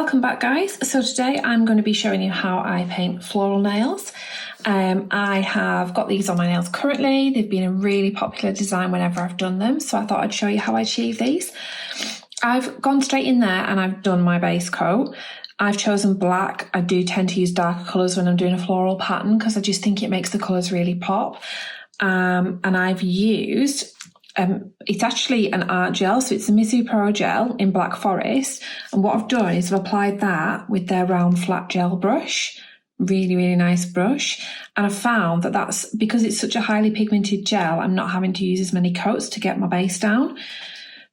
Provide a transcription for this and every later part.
Welcome back, guys. So today I'm going to be showing you how I paint floral nails. I have got these on my nails currently. They've been a really popular design whenever I've done them, so I thought I'd show you how I achieve these. I've gone straight in there and I've done my base coat. I've chosen black. I do tend to use darker colours when I'm doing a floral pattern because I just think it makes the colours really pop. And I've used, it's actually an art gel, so it's a Misu Pro gel in Black Forest. And what I've done is I've applied that with their round flat gel brush. Really, really nice brush. And I found that that's, because it's such a highly pigmented gel, I'm not having to use as many coats to get my base down.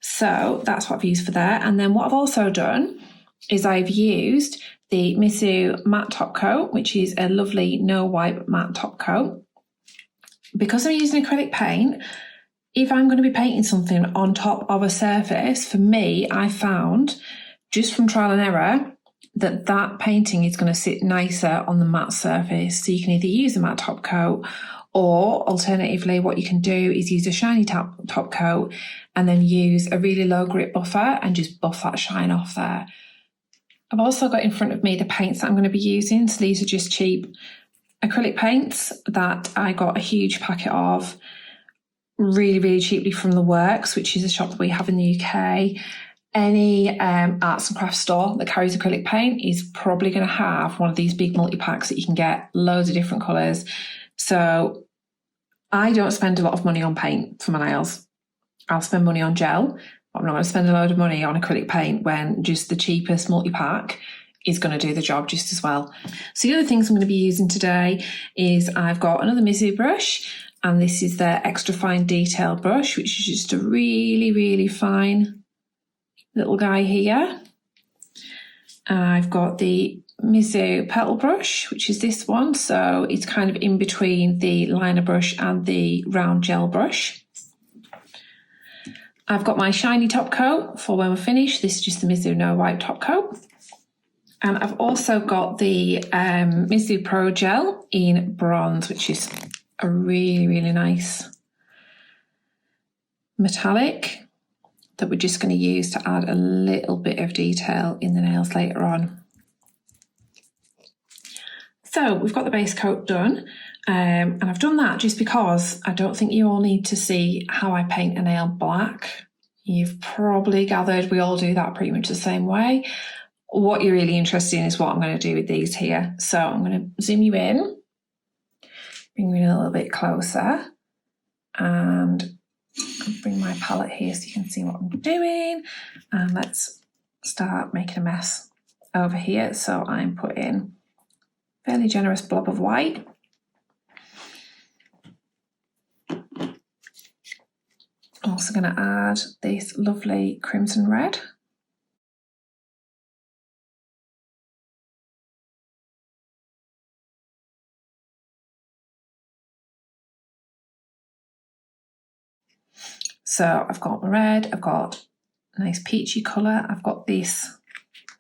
So that's what I've used for there. And then what I've also done is I've used the Misu matte top coat, which is a lovely no wipe matte top coat. Because I'm using acrylic paint, if I'm going to be painting something on top of a surface, for me, I found, just from trial and error, that that painting is going to sit nicer on the matte surface. So you can either use a matte top coat, or alternatively, what you can do is use a shiny top coat and then use a really low grit buffer and just buff that shine off there. I've also got in front of me the paints that I'm going to be using. So these are just cheap acrylic paints that I got a huge packet of really, really cheaply from The Works, which is a shop that we have in the UK. Any arts and crafts store that carries acrylic paint is probably going to have one of these big multi-packs that you can get loads of different colours. So I don't spend a lot of money on paint for my nails. I'll spend money on gel. I'm not going to spend a load of money on acrylic paint when just the cheapest multi-pack is going to do the job just as well. So the other things I'm going to be using today is I've got another Misu brush, and this is their extra fine detail brush, which is just a really, really fine little guy here. And I've got the Misu petal brush, which is this one. So it's kind of in between the liner brush and the round gel brush. I've got my shiny top coat for when we're finished. This is just the Misu No Wipe top coat. And I've also got the Misu Pro gel in bronze, which is a really, really nice metallic that we're just going to use to add a little bit of detail in the nails later on. So we've got the base coat done, and I've done that just because I don't think you all need to see how I paint a nail black. You've probably gathered we all do that pretty much the same way. What you're really interested in is what I'm going to do with these here. So I'm going to zoom you in, bring you in a little bit closer, and bring my palette here so you can see what I'm doing. And let's start making a mess over here. So I'm putting a fairly generous blob of white. Also going to add this lovely crimson red. So I've got my red, I've got a nice peachy colour, I've got this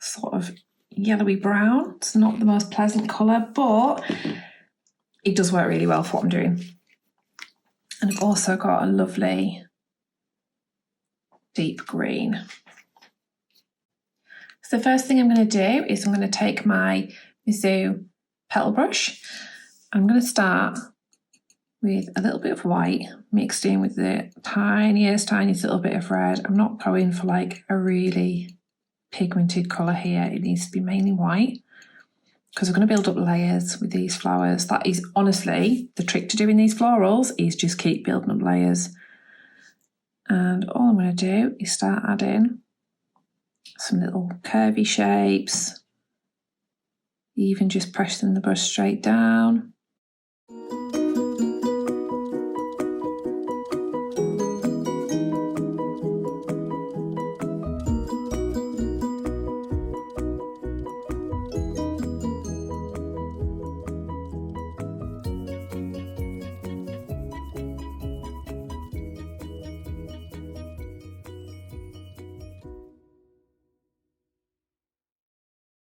sort of yellowy brown. It's not the most pleasant colour, but it does work really well for what I'm doing. And I've also got a lovely deep green. So the first thing I'm going to do is I'm going to take my Misu petal brush. I'm going to start with a little bit of white mixed in with the tiniest little bit of red. I'm not going for like a really pigmented colour here. It needs to be mainly white because we're going to build up layers with these flowers. That is honestly the trick to doing these florals, is just keep building up layers. And all I'm going to do is start adding some little curvy shapes, even just pressing the brush straight down.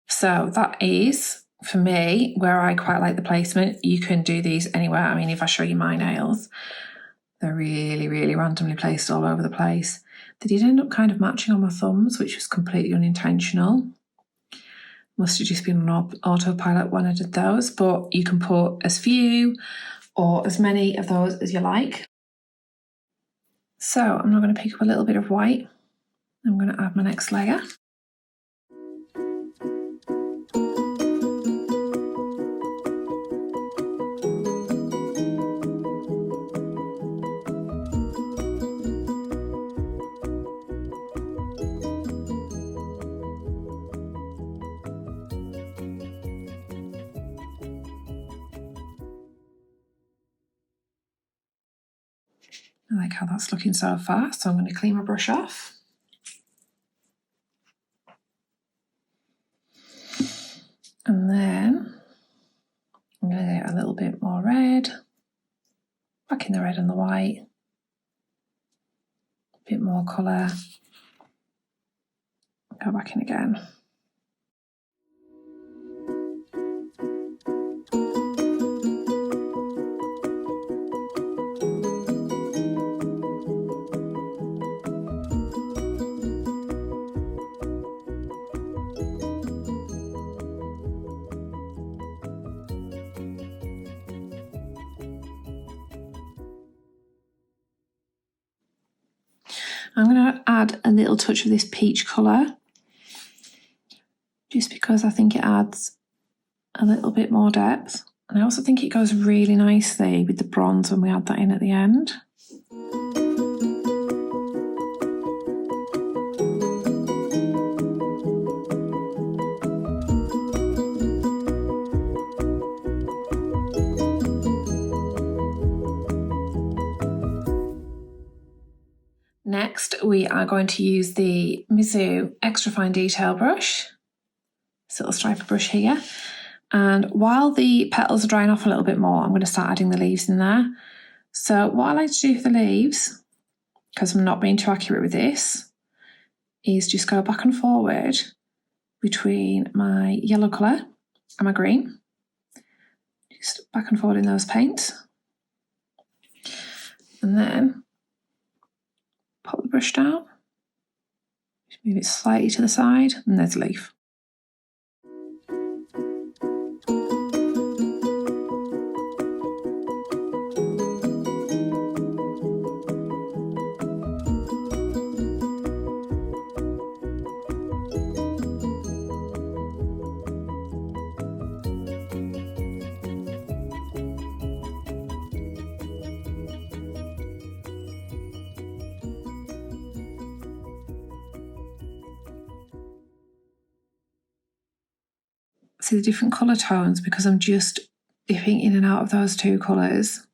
So that is, for me, where I quite like the placement. You can do these anywhere. I mean, if I show you my nails, they're really, really randomly placed all over the place. They did end up kind of matching on my thumbs, which was completely unintentional. Must have just been on autopilot when I did those, but you can put as few or as many of those as you like. So I'm now going to pick up a little bit of white. I'm going to add my next layer. I like how that's looking so far, so I'm going to clean my brush off. And then I'm going to get a little bit more red, back in the red and the white, a bit more colour, go back in again. I'm going to add a little touch of this peach colour, just because I think it adds a little bit more depth. And I also think it goes really nicely with the bronze when we add that in at the end. Next, we are going to use the Mizu Extra Fine Detail brush, this little striper brush here. And while the petals are drying off a little bit more, I'm going to start adding the leaves in there. So what I like to do for the leaves, because I'm not being too accurate with this, is just go back and forward between my yellow colour and my green. Just back and forward in those paints. And then pop the brush down, just move it slightly to the side, and there's a leaf. See the different colour tones because I'm just dipping in and out of those two colours.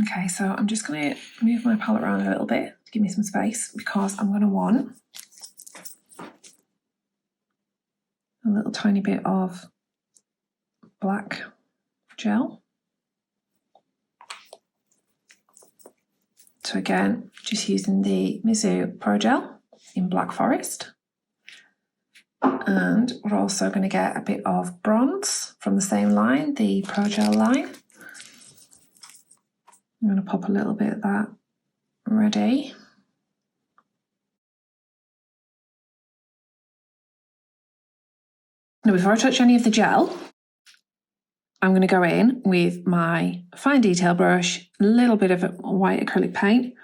Okay, so I'm just going to move my palette around a little bit to give me some space because I'm going to want a little tiny bit of black gel. So again, just using the Mizu Pro Gel in Black Forest. And we're also going to get a bit of bronze from the same line, the Pro Gel line. I'm going to pop a little bit of that ready. Now, before I touch any of the gel, I'm going to go in with my fine detail brush, a little bit of white acrylic paint,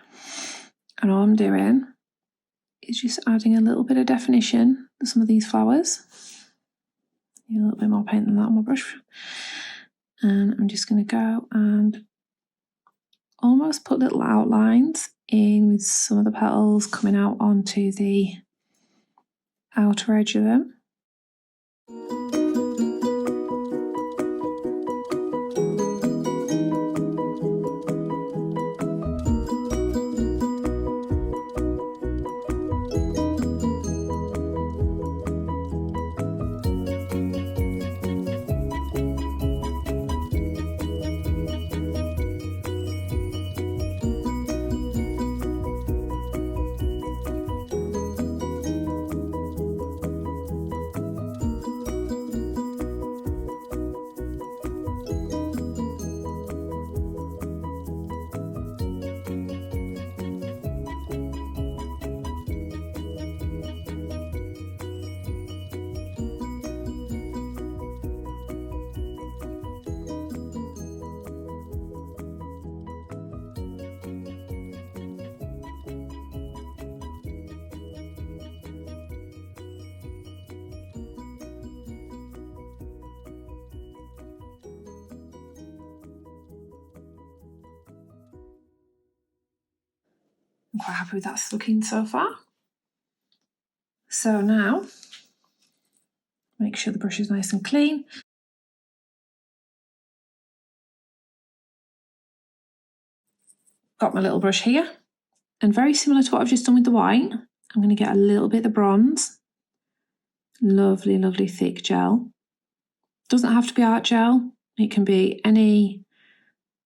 and all I'm doing is just adding a little bit of definition to some of these flowers. Need a little bit more paint than that on my brush. And I'm just going to go and almost put little outlines in with some of the petals coming out onto the outer edge of them. quite happy with that's looking so far. So now, make sure the brush is nice and clean. Got my little brush here, and very similar to what I've just done with the white, I'm going to get a little bit of the bronze. Lovely, lovely thick gel. Doesn't have to be art gel. It can be any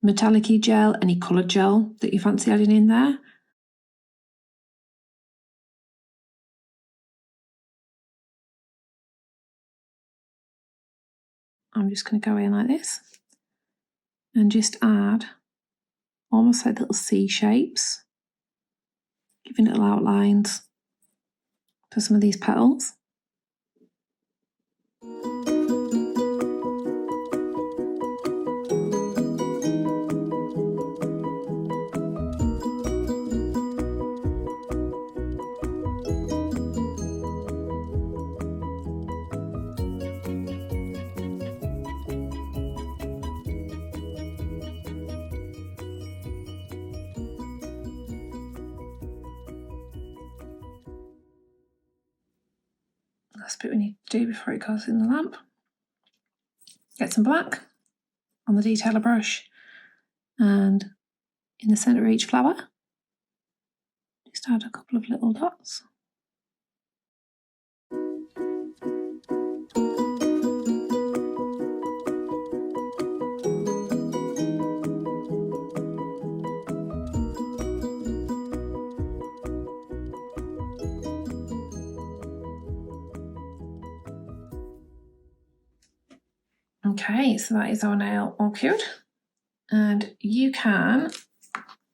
metallic-y gel, any coloured gel that you fancy adding in there. I'm just going to go in like this and just add almost like little C shapes, giving little outlines to some of these petals. That's the bit we need to do before it goes in the lamp. Get some black on the detailer brush, and in the centre of each flower, just add a couple of little dots. Okay, so that is our nail all cured, and you can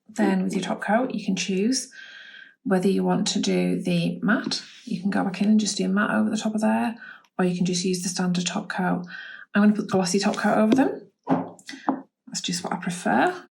then, with your top coat, you can choose whether you want to do the matte. You can go back in and just do matte over the top of there, or you can just use the standard top coat. I'm going to put the glossy top coat over them. That's just what I prefer.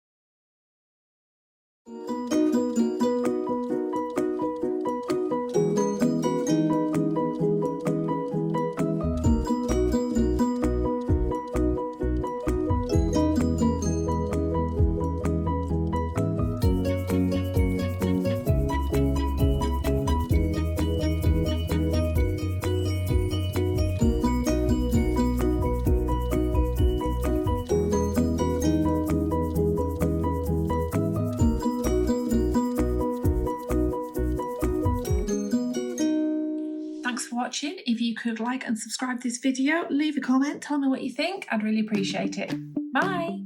Thanks for watching. If you could like and subscribe this video, leave a comment, tell me what you think. I'd really appreciate it. Bye.